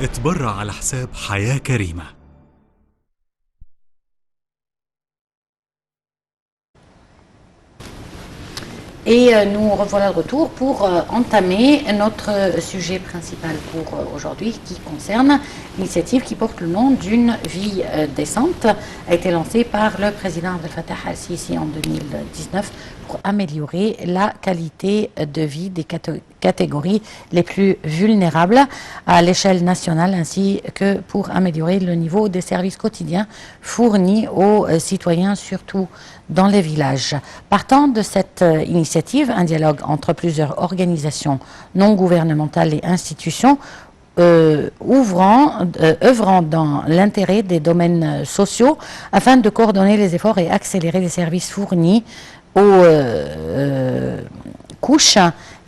اتبرع على حساب حياة كريمة. Et nous revoilà de retour pour entamer notre sujet principal pour aujourd'hui qui concerne l'initiative qui porte le nom d'une vie décente, a été lancée par le président Abdel Fattah al-Sisi en 2019 pour améliorer la qualité de vie des catégories les plus vulnérables à l'échelle nationale ainsi que pour améliorer le niveau des services quotidiens fournis aux citoyens, surtout dans les villages. Partant de cette initiative, un dialogue entre plusieurs organisations non gouvernementales et institutions œuvrant dans l'intérêt des domaines sociaux afin de coordonner les efforts et accélérer les services fournis aux couches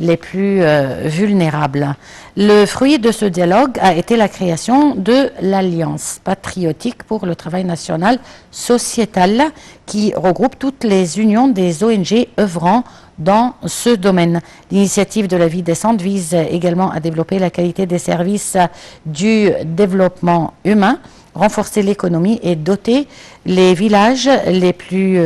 les plus vulnérables. Le fruit de ce dialogue a été la création de l'Alliance patriotique pour le travail national sociétal qui regroupe toutes les unions des ONG œuvrant dans ce domaine. L'initiative de la vie décente vise également à développer la qualité des services du développement humain, renforcer l'économie et doter les villages les plus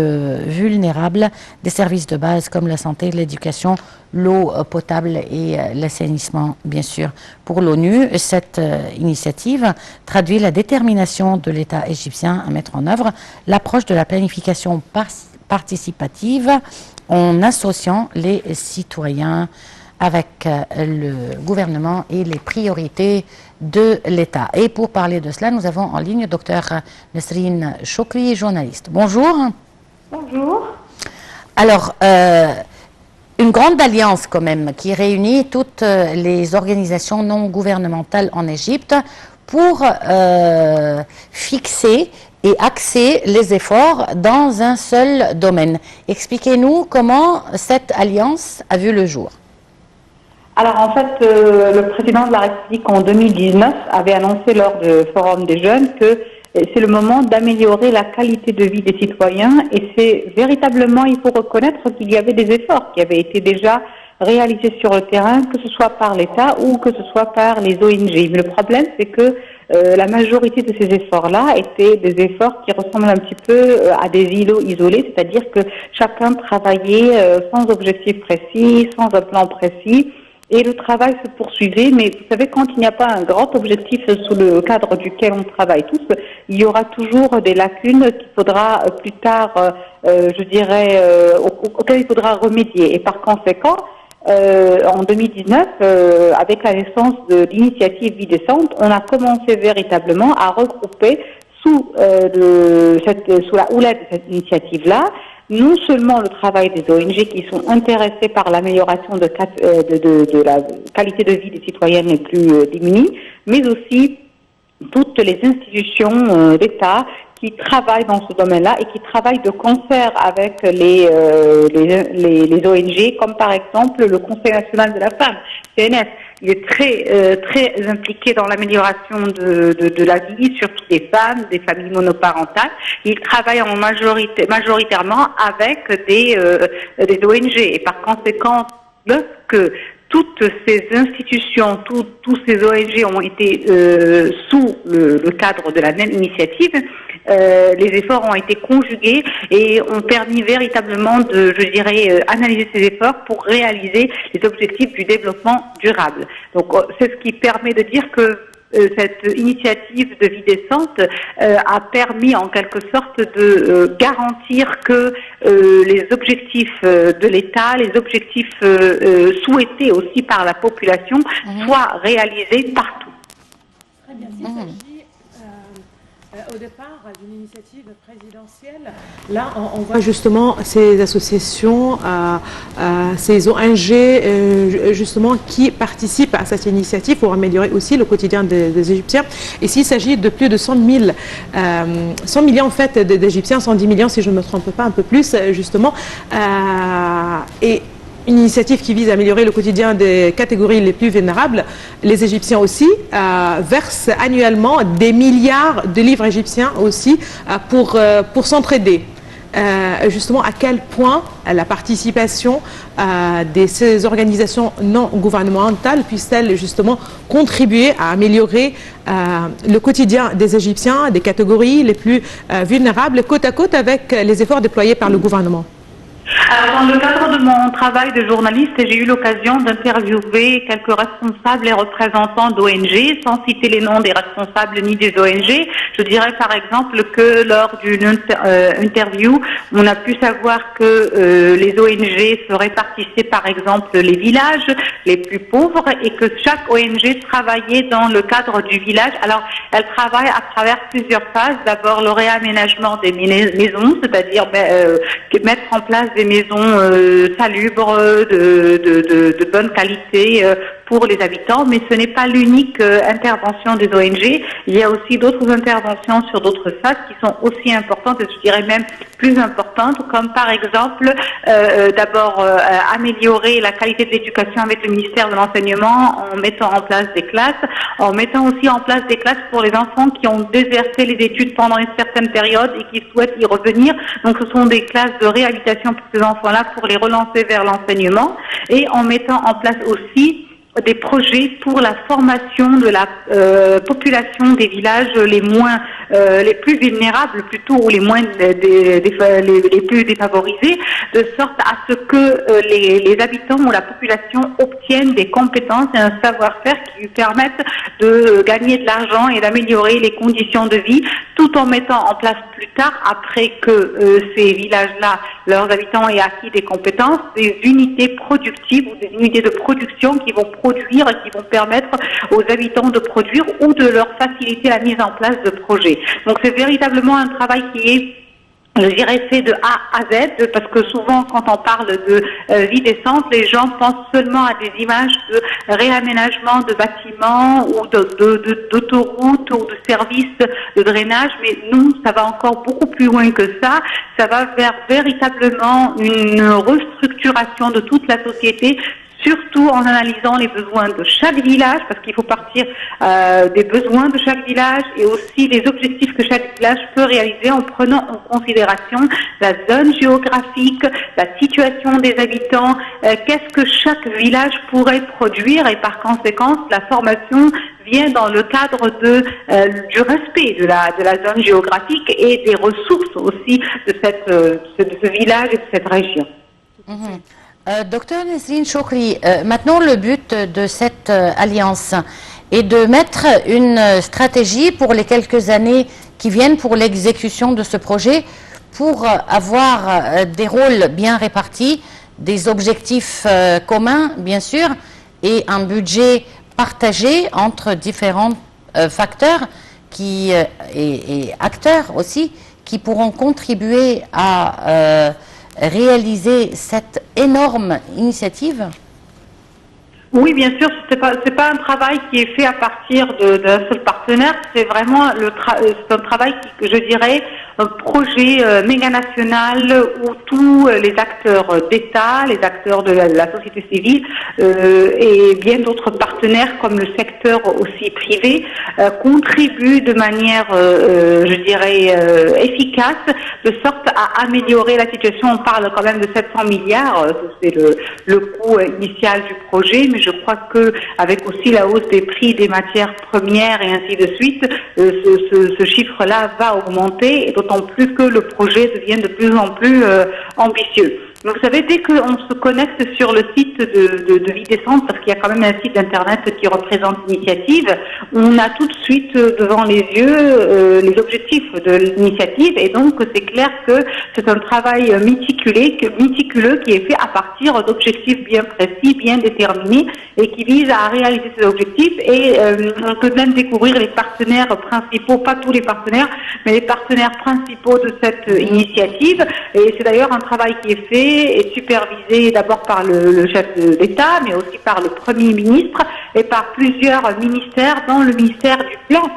vulnérables des services de base comme la santé, l'éducation, l'eau potable et l'assainissement, bien sûr. Pour l'ONU, cette initiative traduit la détermination de l'État égyptien à mettre en œuvre l'approche de la planification participative en associant les citoyens avec le gouvernement et les priorités de l'État. Et pour parler de cela, nous avons en ligne Dr Nesrine Choukri, journaliste. Bonjour. Bonjour. Alors, une grande alliance quand même qui réunit toutes les organisations non gouvernementales en Égypte pour fixer et axer les efforts dans un seul domaine. Expliquez-nous comment cette alliance a vu le jour. Alors en fait, le président de la République en 2019 avait annoncé lors du Forum des jeunes que c'est le moment d'améliorer la qualité de vie des citoyens et c'est véritablement, il faut reconnaître qu'il y avait des efforts qui avaient été déjà réalisés sur le terrain, que ce soit par l'État ou que ce soit par les ONG. Mais le problème, c'est que la majorité de ces efforts-là étaient des efforts qui ressemblent un petit peu à des îlots isolés, c'est-à-dire que chacun travaillait sans objectif précis, sans un plan précis. Et le travail se poursuivait, mais vous savez, quand il n'y a pas un grand objectif sous le cadre duquel on travaille tous, il y aura toujours des lacunes qu'il faudra plus tard, je dirais, auxquelles il faudra remédier. Et par conséquent, en 2019, avec la naissance de l'initiative Vie décente, on a commencé véritablement à regrouper sous la houlette de cette initiative-là, non seulement le travail des ONG qui sont intéressées par l'amélioration de la qualité de vie des citoyennes les plus démunies, mais aussi toutes les institutions d'État qui travaillent dans ce domaine-là et qui travaillent de concert avec les ONG, comme par exemple le Conseil national de la femme, CNF. Il est très impliqué dans l'amélioration de la vie, surtout des femmes, des familles monoparentales. Il travaille majoritairement avec des ONG. Et par conséquent, lorsque toutes ces institutions, tous ces ONG ont été sous le cadre de la même initiative, les efforts ont été conjugués et ont permis véritablement de, je dirais, analyser ces efforts pour réaliser les objectifs du développement durable. Donc c'est ce qui permet de dire que cette initiative de vie décente a permis en quelque sorte de garantir que les objectifs de l'État, les objectifs souhaités aussi par la population soient réalisés partout. Très bien. Il s'agit au départ d'une initiative présidentielle. Là, on voit justement ces associations, ces ONG justement qui participent à cette initiative pour améliorer aussi le quotidien des Égyptiens. Et s'il s'agit de plus de 100 millions en fait d'Égyptiens, 110 millions si je ne me trompe pas, un peu plus justement, et une initiative qui vise à améliorer le quotidien des catégories les plus vulnérables. Les Égyptiens aussi versent annuellement des milliards de livres égyptiens aussi pour s'entraider. justement à quel point la participation de ces organisations non gouvernementales puisse-t-elle justement contribuer à améliorer le quotidien des Égyptiens, des catégories les plus vulnérables, côte à côte avec les efforts déployés par le gouvernement? Alors, dans le cadre de mon travail de journaliste, j'ai eu l'occasion d'interviewer quelques responsables et représentants d'ONG, sans citer les noms des responsables ni des ONG. Je dirais par exemple que lors d'une interview, on a pu savoir que les ONG se répartissaient par exemple les villages les plus pauvres et que chaque ONG travaillait dans le cadre du village. Alors, elle travaille à travers plusieurs phases. D'abord, le réaménagement des maisons, c'est-à-dire mettre en place des maisons salubres, de bonne qualité pour les habitants, mais ce n'est pas l'unique intervention des ONG. Il y a aussi d'autres interventions sur d'autres phases qui sont aussi importantes et je dirais même plus importantes, comme par exemple d'abord améliorer la qualité de l'éducation avec le ministère de l'Enseignement en mettant en place des classes, en mettant aussi en place des classes pour les enfants qui ont déserté les études pendant une certaine période et qui souhaitent y revenir. Donc ce sont des classes de réhabilitation pour ces enfants-là pour les relancer vers l'enseignement et en mettant en place aussi des projets pour la formation de la population des villages les plus vulnérables plutôt ou les plus défavorisés, de sorte à ce que les habitants ou la population obtiennent des compétences et un savoir-faire qui lui permettent de gagner de l'argent et d'améliorer les conditions de vie, tout en mettant en place plus tard, après que ces villages-là, leurs habitants aient acquis des compétences, des unités productives ou des unités de production qui vont produire et qui vont permettre aux habitants de produire ou de leur faciliter la mise en place de projets. Donc c'est véritablement un travail qui est, je dirais, fait de A à Z, parce que souvent quand on parle de vie décente, les gens pensent seulement à des images de réaménagement de bâtiments ou d'autoroutes ou de services de drainage, mais nous, ça va encore beaucoup plus loin que ça. Ça va vers véritablement une restructuration de toute la société, surtout en analysant les besoins de chaque village, parce qu'il faut partir des besoins de chaque village et aussi les objectifs que chaque village peut réaliser en prenant en considération la zone géographique, la situation des habitants, qu'est-ce que chaque village pourrait produire et par conséquent la formation vient dans le cadre du respect de la zone géographique et des ressources aussi de ce village et de cette région. Docteur Nesrine Chokri, maintenant le but de cette alliance est de mettre une stratégie pour les quelques années qui viennent pour l'exécution de ce projet, pour avoir des rôles bien répartis, des objectifs communs bien sûr, et un budget partagé entre différents facteurs et acteurs aussi qui pourront contribuer à réaliser cette énorme initiative? Oui, bien sûr, c'est pas un travail qui est fait à partir d'un seul partenaire, c'est vraiment c'est un travail qui, je dirais, un projet méga national où tous les acteurs d'État, les acteurs de la société civile et bien d'autres partenaires comme le secteur aussi privé contribuent de manière, je dirais, efficace, de sorte à améliorer la situation. On parle quand même de 700 milliards, c'est le coût initial du projet, mais je crois que avec aussi la hausse des prix des matières premières et ainsi de suite, ce chiffre-là va augmenter, et d'autant plus que le projet devient de plus en plus ambitieux. Donc, vous savez, dès qu'on se connecte sur le site de Vie Décente, parce qu'il y a quand même un site internet qui représente l'initiative, on a tout de suite devant les yeux les objectifs de l'initiative, et donc c'est clair que c'est un travail méticuleux qui est fait à partir d'objectifs bien précis, bien déterminés, et qui vise à réaliser ces objectifs. Et on peut même découvrir les partenaires principaux, pas tous les partenaires, mais les partenaires principaux de cette initiative. Et c'est d'ailleurs un travail qui est fait et supervisé d'abord par le chef d'État, mais aussi par le Premier ministre et par plusieurs ministères, dont le ministère du Plan.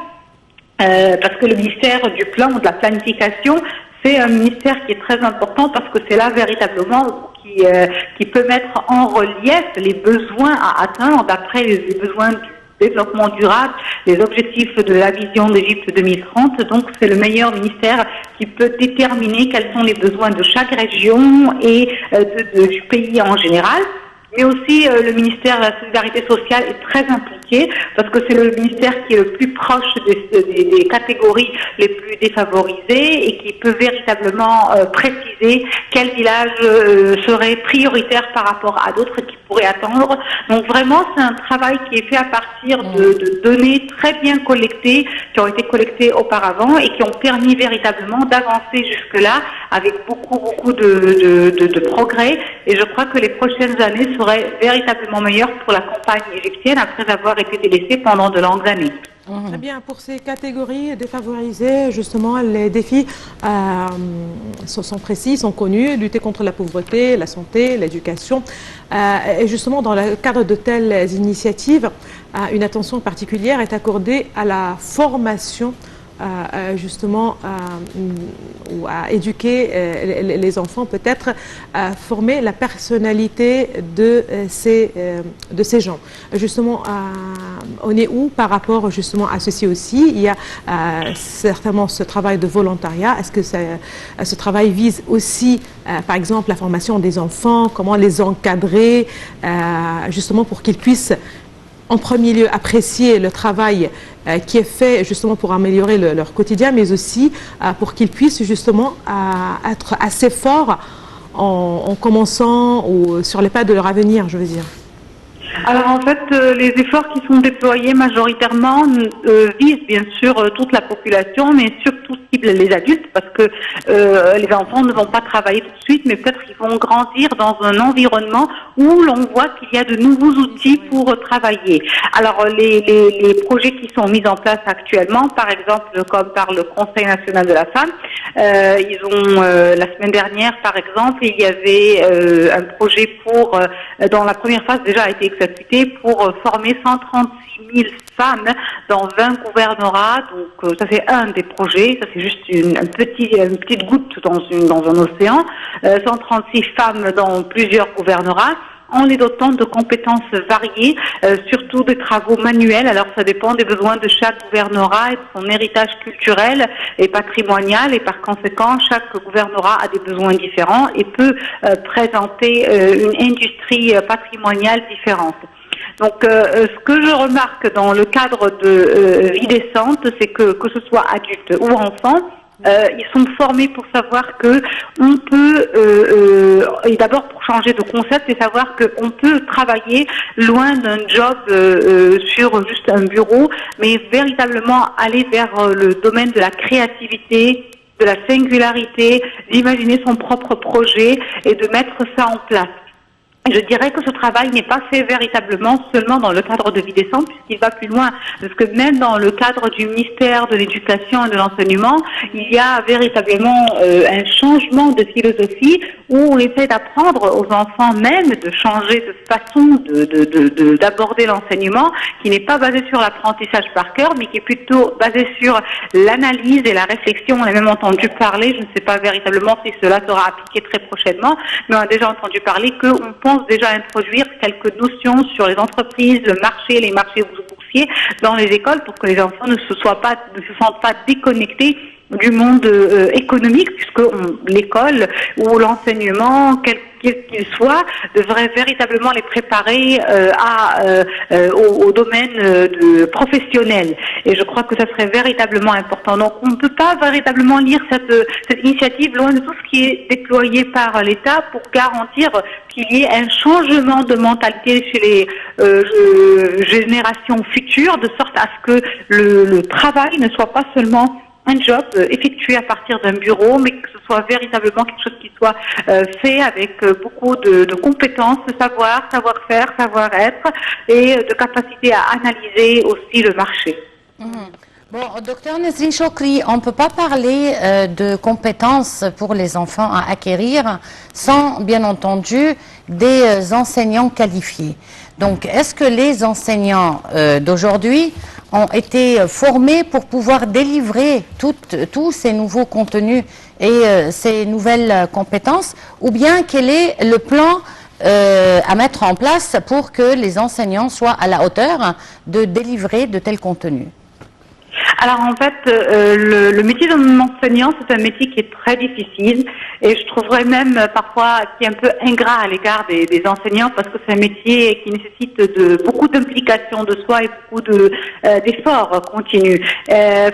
Parce que le ministère du Plan ou de la Planification, c'est un ministère qui est très important parce que c'est là véritablement qui peut mettre en relief les besoins à atteindre d'après les besoins de développement durable, les objectifs de la vision d'Égypte 2030. Donc, c'est le meilleur ministère qui peut déterminer quels sont les besoins de chaque région et du pays en général. Mais aussi, le ministère de la Solidarité sociale est très impliqué parce que c'est le ministère qui est le plus proche des catégories les plus défavorisées et qui peut véritablement préciser quel village serait prioritaire par rapport à d'autres qui pourraient attendre. Donc vraiment, c'est un travail qui est fait à partir de données très bien collectées, qui ont été collectées auparavant et qui ont permis véritablement d'avancer jusque-là avec beaucoup de progrès. Et je crois que les prochaines années seraient véritablement meilleures pour la campagne égyptienne après avoir été délaissée pendant de longues années. Très bien, pour ces catégories défavorisées, justement, les défis sont précis, sont connus, lutter contre la pauvreté, la santé, l'éducation. Et justement, dans le cadre de telles initiatives, une attention particulière est accordée à la formation justement ou à éduquer les enfants, peut-être former la personnalité de ces gens. Justement, on est où par rapport justement à ceci aussi? Il y a certainement ce travail de volontariat. Est-ce que ce travail vise aussi, par exemple, la formation des enfants, comment les encadrer, justement pour qu'ils puissent en premier lieu apprécier le travail qui est fait justement pour améliorer leur quotidien, mais aussi pour qu'ils puissent justement être assez forts en commençant ou sur les pas de leur avenir, je veux dire. Alors en fait, les efforts qui sont déployés majoritairement visent bien sûr toute la population, mais surtout ciblent les adultes, parce que les enfants ne vont pas travailler tout de suite, mais peut-être qu'ils vont grandir dans un environnement où l'on voit qu'il y a de nouveaux outils pour travailler. Alors les projets qui sont mis en place actuellement, par exemple comme par le Conseil national de la femme, ils ont la semaine dernière par exemple, il y avait un projet pour, dans la première phase déjà a été exécuté, pour former 136 000 femmes dans 20 gouvernorats. Donc ça c'est un des projets, ça c'est juste une petite goutte dans un océan. 136 femmes dans plusieurs gouvernorats, en les dotant de compétences variées, surtout des travaux manuels. Alors ça dépend des besoins de chaque gouvernorat et de son héritage culturel et patrimonial, et par conséquent chaque gouvernorat a des besoins différents et peut présenter une industrie patrimoniale différente. Donc, ce que je remarque dans le cadre de vie décente, c'est que ce soit adultes ou enfants, ils sont formés pour savoir que on peut, et d'abord pour changer de concept, et savoir qu'on peut travailler loin d'un job sur juste un bureau, mais véritablement aller vers le domaine de la créativité, de la singularité, d'imaginer son propre projet et de mettre ça en place. Je dirais que ce travail n'est pas fait véritablement seulement dans le cadre de vie décente, puisqu'il va plus loin, parce que même dans le cadre du ministère de l'Éducation et de l'Enseignement, il y a véritablement un changement de philosophie où on essaie d'apprendre aux enfants même de changer de façon d'aborder l'enseignement, qui n'est pas basé sur l'apprentissage par cœur, mais qui est plutôt basé sur l'analyse et la réflexion. On a même entendu parler, je ne sais pas véritablement si cela sera appliqué très prochainement, mais on a déjà entendu parler qu'on pense déjà introduire quelques notions sur les entreprises, le marché, les marchés boursiers dans les écoles pour que les enfants ne se sentent pas déconnectés du monde économique, puisque l'école ou l'enseignement, quel qu'il soit, devrait véritablement les préparer au domaine professionnel. Et je crois que ça serait véritablement important. Donc on ne peut pas véritablement lire cette initiative loin de tout ce qui est déployé par l'État pour garantir qu'il y ait un changement de mentalité chez les générations futures, de sorte à ce que le travail ne soit pas seulement un job effectué à partir d'un bureau, mais que ce soit véritablement quelque chose qui soit fait avec beaucoup de compétences, de savoir-faire, savoir-être et de capacité à analyser aussi le marché. Bon, docteur Nesrine Chokri, on ne peut pas parler de compétences pour les enfants à acquérir sans, bien entendu, des enseignants qualifiés. Donc, est-ce que les enseignants d'aujourd'hui ont été formés pour pouvoir délivrer tous ces nouveaux contenus et ces nouvelles compétences, ou bien quel est le plan à mettre en place pour que les enseignants soient à la hauteur de délivrer de tels contenus? Alors en fait, le métier d'enseignant, c'est un métier qui est très difficile et je trouverais même parfois qui est un peu ingrat à l'égard des enseignants parce que c'est un métier qui nécessite beaucoup d'implication de soi et beaucoup d'efforts continus.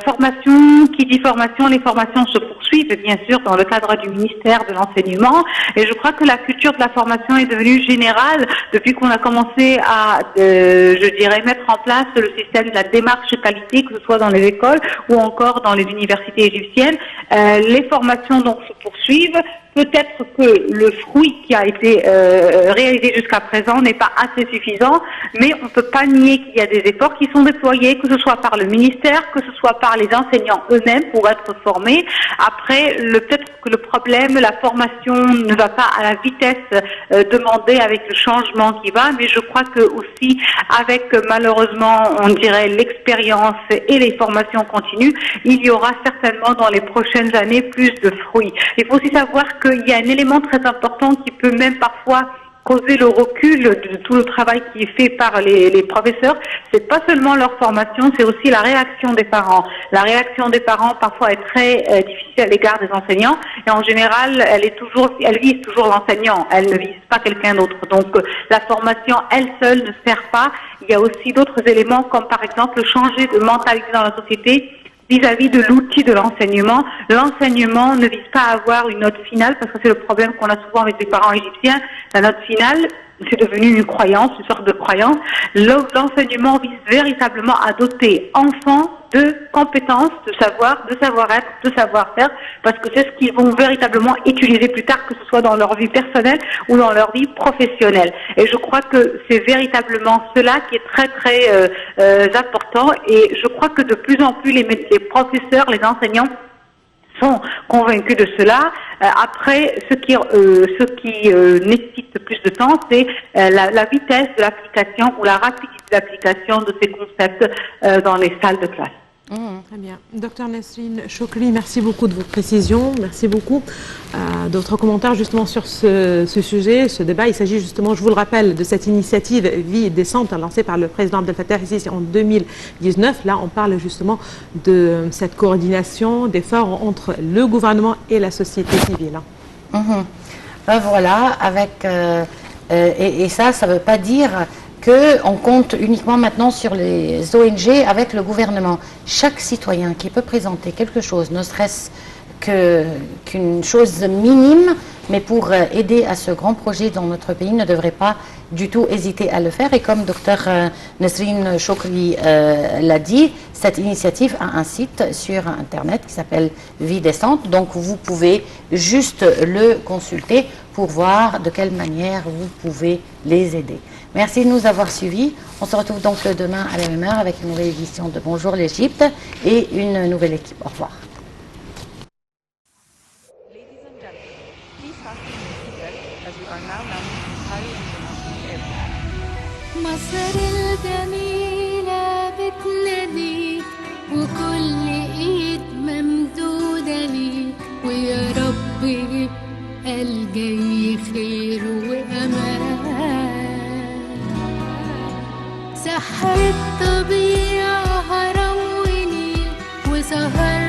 Formation, qui dit formation, les formations se poursuivent bien sûr dans le cadre du ministère de l'enseignement et je crois que la culture de la formation est devenue générale depuis qu'on a commencé à, je dirais, mettre en place le système de la démarche qualité, que ce soit dans les écoles ou encore dans les universités égyptiennes. Les formations donc se poursuivent. Peut-être que le fruit qui a été réalisé jusqu'à présent n'est pas assez suffisant, mais on ne peut pas nier qu'il y a des efforts qui sont déployés, que ce soit par le ministère, que ce soit par les enseignants eux-mêmes pour être formés. Après, peut-être que le problème, la formation ne va pas à la vitesse demandée avec le changement qui va, mais je crois que aussi avec malheureusement, on dirait l'expérience et les formations continues, il y aura certainement dans les prochaines années plus de fruits. Il faut aussi savoir qu'il y a un élément très important qui peut même parfois causer le recul de tout le travail qui est fait par les professeurs. C'est pas seulement leur formation, c'est aussi la réaction des parents. La réaction des parents parfois est très difficile à l'égard des enseignants et en général, elle vise toujours l'enseignant, elle ne vise pas quelqu'un d'autre. Donc la formation elle seule ne sert pas. Il y a aussi d'autres éléments comme par exemple changer de mentalité dans la société vis-à-vis de l'outil de l'enseignement. L'enseignement ne vise pas à avoir une note finale, parce que c'est le problème qu'on a souvent avec les parents égyptiens. La note finale, c'est devenu une croyance, une sorte de croyance. L'enseignement vise véritablement à doter enfants de compétences, de savoir, de savoir-être, de savoir-faire, parce que c'est ce qu'ils vont véritablement utiliser plus tard, que ce soit dans leur vie personnelle ou dans leur vie professionnelle. Et je crois que c'est véritablement cela qui est très très important. Et je crois que de plus en plus les professeurs, les enseignants sont convaincus de cela. Après, ce qui nécessite plus de temps, c'est la vitesse de l'application ou la rapidité d'application de ces concepts dans les salles de classe. Très bien. Docteur Nesrine Chokri, merci beaucoup de vos précisions. Merci beaucoup. D'autres commentaires justement sur ce sujet, ce débat. Il s'agit justement, je vous le rappelle, de cette initiative Vie décente lancée par le président Abdel Fattah ici en 2019. Là, on parle justement de cette coordination d'efforts entre le gouvernement et la société civile. Ben voilà, et ça ne veut pas dire qu'on compte uniquement maintenant sur les ONG avec le gouvernement. Chaque citoyen qui peut présenter quelque chose, ne serait-ce qu'une chose minime, mais pour aider à ce grand projet dans notre pays, ne devrait pas du tout hésiter à le faire. Et comme Dr Nesrine Chokri l'a dit, cette initiative a un site sur Internet qui s'appelle Vie décente. Donc vous pouvez juste le consulter pour voir de quelle manière vous pouvez les aider. Merci de nous avoir suivis. On se retrouve donc demain à la même heure avec une nouvelle édition de Bonjour l'Égypte et une nouvelle équipe. Au revoir. مصر الجميلة بتناديك وكل ايد ممدودة ليك ويا رب يبقى الجاي خير وأمان سحر الطبيعة هرم ونيل وسهر